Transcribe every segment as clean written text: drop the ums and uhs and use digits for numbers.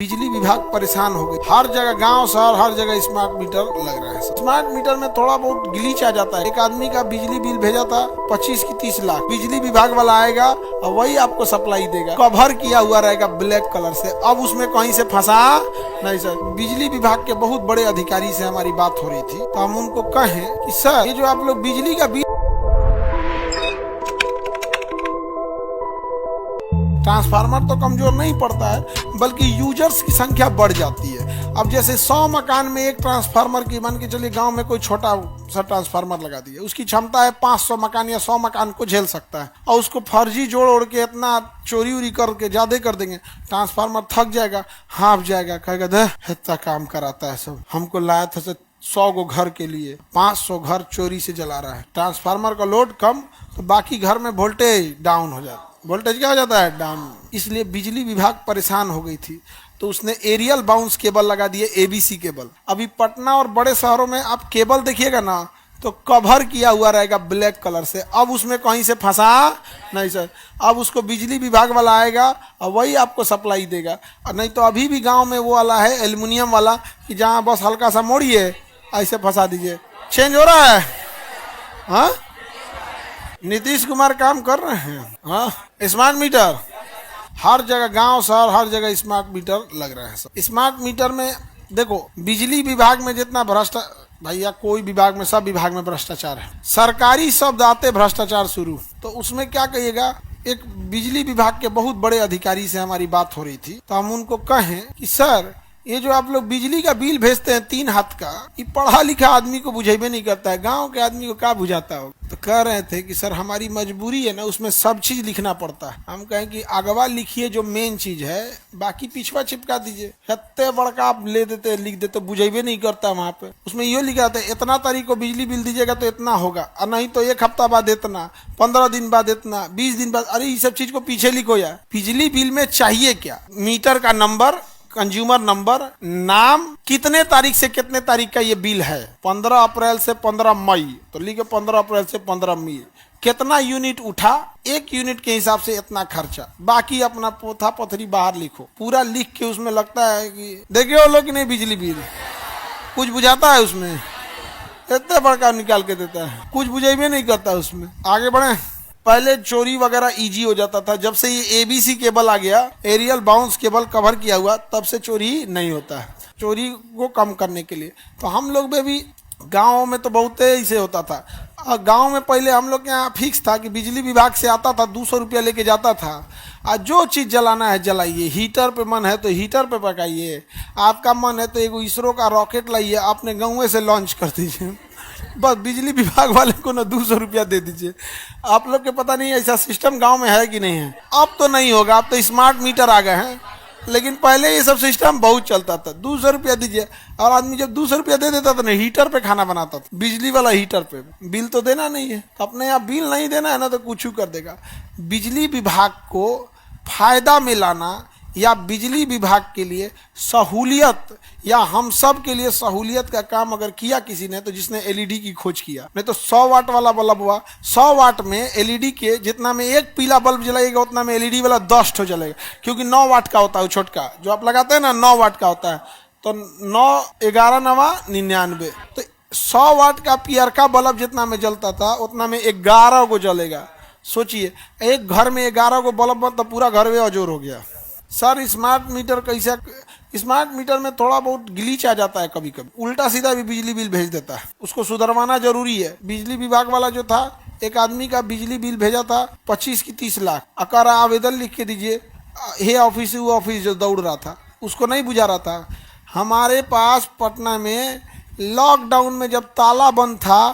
बिजली विभाग परेशान हो गई। हर जगह गांव शहर हर जगह स्मार्ट मीटर लग रहा है। स्मार्ट मीटर में थोड़ा बहुत ग्लिच आ जाता है। एक आदमी का बिजली बिल भेजा था 25 की 30 लाख। बिजली विभाग वाला आएगा और वही आपको सप्लाई देगा। कवर किया हुआ रहेगा ब्लैक कलर से। अब उसमें कहीं से फंसा नहीं सर। बिजली विभाग के बहुत बड़े अधिकारी से हमारी बात हो रही थी, तो हम उनको कहें कि सर ये जो आप लोग बिजली का बिल ट्रांसफार्मर तो कमजोर नहीं पड़ता है, बल्कि यूजर्स की संख्या बढ़ जाती है। अब जैसे 100 मकान में एक ट्रांसफार्मर की, मान के चलिए गांव में कोई छोटा सा ट्रांसफार्मर लगा दिया, उसकी क्षमता है 500 मकान या 100 मकान को झेल सकता है, और उसको फर्जी जोड़ ओढ़ के इतना चोरी उरी करके ज्यादा कर देंगे, ट्रांसफार्मर थक जाएगा, हाँफ जाएगा, कहेगा दे इतना काम कराता है सब, हमको लाया था 100 गो घर के लिए 500 घर चोरी से जला रहा है। ट्रांसफार्मर का लोड कम तो बाकी घर में वोल्टेज डाउन हो जाता है। वोल्टेज क्या हो जाता है? डाउन। इसलिए बिजली विभाग परेशान हो गई थी, तो उसने एरियल बाउंस केबल लगा दिए, एबीसी केबल। अभी पटना और बड़े शहरों में आप केबल देखिएगा ना तो कवर किया हुआ रहेगा ब्लैक कलर से। अब उसमें कहीं से फंसा नहीं सर। अब उसको बिजली विभाग वाला आएगा और वही आपको सप्लाई देगा। और नहीं तो अभी भी गांव में वो वाला है एल्युमिनियम वाला कि जहाँ बस हल्का सा मोड़िए ऐसे फंसा दीजिए। चेंज हो रहा है। हाँ, नीतीश कुमार काम कर रहे हैं। हाँ, स्मार्ट मीटर हर जगह गांव शहर हर जगह स्मार्ट मीटर लग रहा है। सब स्मार्ट मीटर में देखो, बिजली विभाग में जितना भैया कोई विभाग में, सब विभाग में भ्रष्टाचार है। सरकारी शब्द आते भ्रष्टाचार शुरू, तो उसमें क्या कहिएगा। एक बिजली विभाग के बहुत बड़े अधिकारी से हमारी बात हो रही थी, तो हम उनको कहें कि सर ये जो आप लोग बिजली का बिल भेजते हैं 3 हाथ का, ये पढ़ा लिखा आदमी को बुझेबे नहीं करता है, गांव के आदमी को क्या बुझाता हो। तो कह रहे थे कि सर हमारी मजबूरी है ना, उसमें सब चीज लिखना पड़ता है। हम कहें कि अगवा लिखिए जो मेन चीज है, बाकी पिछवा चिपका दीजिए। इतने बड़का आप ले देते लिख देते, बुझेबे नहीं करता वहाँ पे। उसमें ये लिखा था इतना तारीख को बिजली बिल दीजिएगा तो इतना होगा, और नहीं तो 1 हफ्ता बाद इतना, 15 दिन बाद इतना, 20 दिन बाद। अरे ये सब चीज को पीछे लिखो यार। बिजली बिल में चाहिए क्या? मीटर का नंबर, कंज्यूमर नंबर, नाम, कितने तारीख से कितने तारीख का ये बिल है, 15 अप्रैल से 15 मई, तो लिखो 15 अप्रैल से 15 मई। कितना यूनिट उठा, 1 यूनिट के हिसाब से इतना खर्चा, बाकी अपना पोथा पथरी बाहर लिखो। पूरा लिख के उसमें लगता है कि देखिए वो लोग नहीं बिजली बिल कुछ बुझाता है उसमें, इतना बड़का निकाल के देता है, कुछ बुझेबे नहीं करता उसमें। आगे बढ़े। पहले चोरी वगैरह इजी हो जाता था, जब से ये एबीसी केबल आ गया, एरियल बाउंस केबल कवर किया हुआ, तब से चोरी नहीं होता है। चोरी को कम करने के लिए तो हम लोग में भी, गाँव में तो बहुत ऐसे होता था। गांव में पहले हम लोग के यहाँ फिक्स था कि बिजली विभाग से आता था, 200 रुपया लेके जाता था, और जो चीज़ जलाना है जलाइए। हीटर पे मन है तो हीटर पे पकाइए, आपका मन है तो एक इसरो का रॉकेट लाइए, अपने गाँव से लॉन्च कर दीजिए। बस बिजली विभाग वाले को ना 200 रुपया दे दीजिए। आप लोग के पता नहीं ऐसा सिस्टम गांव में है कि नहीं है। अब तो नहीं होगा, अब तो स्मार्ट मीटर आ गए हैं, लेकिन पहले ये सब सिस्टम बहुत चलता था। 200 रुपया दीजिए, और आदमी जब 200 रुपया दे देता था ना, हीटर पे खाना बनाता था, बिजली वाला हीटर पे। बिल तो देना नहीं है, अपने यहाँ बिल नहीं देना है ना, तो कुछ कर देगा। बिजली विभाग को फायदा में लाना, या बिजली विभाग के लिए सहूलियत, या हम सब के लिए सहूलियत का काम अगर किया किसी ने, तो जिसने एलईडी की खोज किया। नहीं तो 100 वाट वाला बल्ब हुआ, 100 वाट में एलईडी के जितना में एक पीला बल्ब जलाएगा, उतना में एलईडी वाला 10 ठो जलेगा, क्योंकि 9 वाट का होता है छोटका जो आप लगाते हैं ना, 9 वाट का होता है। तो 9 11 9 99, तो 100 वाट का पियरका बल्ब जितना में जलता था, उतना में 11 को जलेगा। सोचिए, एक घर में 11 को बल्ब, तो पूरा घर में अजोर हो गया। सर स्मार्ट मीटर कैसा? स्मार्ट मीटर में थोड़ा बहुत ग्लिच आ जाता है, कभी कभी उल्टा सीधा भी बिजली बिल भेज देता है, उसको सुधरवाना जरूरी है। बिजली विभाग वाला जो था, एक आदमी का बिजली बिल भेजा था 25 की 30 लाख। अकर आवेदन लिख के दीजिए, हे ऑफिस वो ऑफिस जो दौड़ रहा था, उसको नहीं बुझा रहा था। हमारे पास पटना में लॉकडाउन में जब ताला बंद था,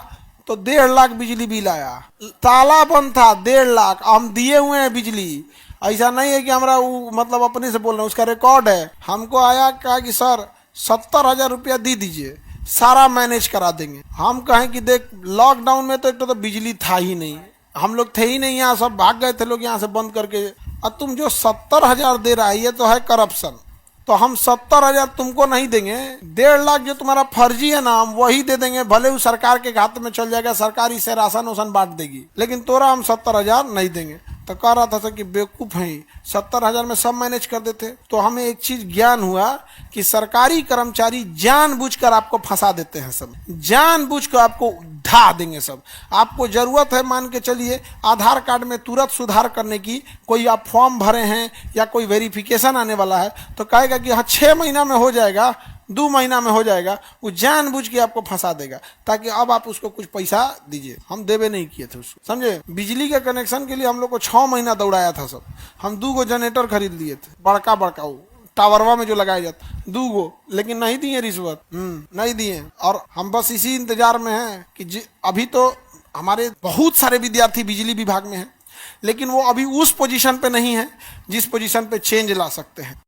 तो 1.5 लाख बिजली बिल आया। ताला बंद था, 1.5 लाख हम दिए हुए हैं बिजली। ऐसा नहीं है कि हमारा मतलब अपने से बोल रहे हैं, उसका रिकॉर्ड है। हमको आया, कहा कि सर 70,000 रुपया दे दीजिए, सारा मैनेज करा देंगे। हम कहें कि देख, लॉकडाउन में तो एक तो बिजली था ही नहीं, हम लोग थे ही नहीं, यहाँ सब भाग गए थे लोग यहाँ से बंद करके। और तुम जो 70,000 दे रहा है, ये तो है करप्शन। तो हम 70,000 तुमको नहीं देंगे, 1.5 लाख जो तुम्हारा फर्जी है ना, हम वही दे देंगे। भले वो सरकार के खाते में चल जाएगा, सरकार इसे राशन वासन बांट देगी, लेकिन तोरा हम 70,000 नहीं देंगे। तो कह रहा था कि बेवकूफ़ हैं, 70,000 में सब मैनेज कर देते। तो हमें एक चीज ज्ञान हुआ कि सरकारी कर्मचारी जानबूझकर आपको फंसा देते हैं, सब जानबूझकर आपको ढा देंगे सब। आपको जरूरत है, मान के चलिए आधार कार्ड में तुरंत सुधार करने की, कोई आप फॉर्म भरे हैं या कोई वेरिफिकेशन आने वाला है, तो कहेगा कि हाँ 6 महीना में हो जाएगा, 2 महीना में हो जाएगा। वो जानबूझ के आपको फंसा देगा ताकि अब आप उसको कुछ पैसा दीजिए। हम देवे नहीं किए थे उसको, समझे। बिजली के कनेक्शन के लिए हम लोग को 6 महीना दौड़ाया था सब। हम 2 जनरेटर खरीद लिए थे, बड़का बड़का, वो टावरवा में जो लगाया जाता, 2, लेकिन नहीं दिए रिश्वत, नहीं दिए। और हम बस इसी इंतजार में हैं कि अभी तो हमारे बहुत सारे विद्यार्थी बिजली विभाग में हैं, लेकिन वो अभी उस पोजीशन पे नहीं है जिस पोजीशन पे चेंज ला सकते हैं।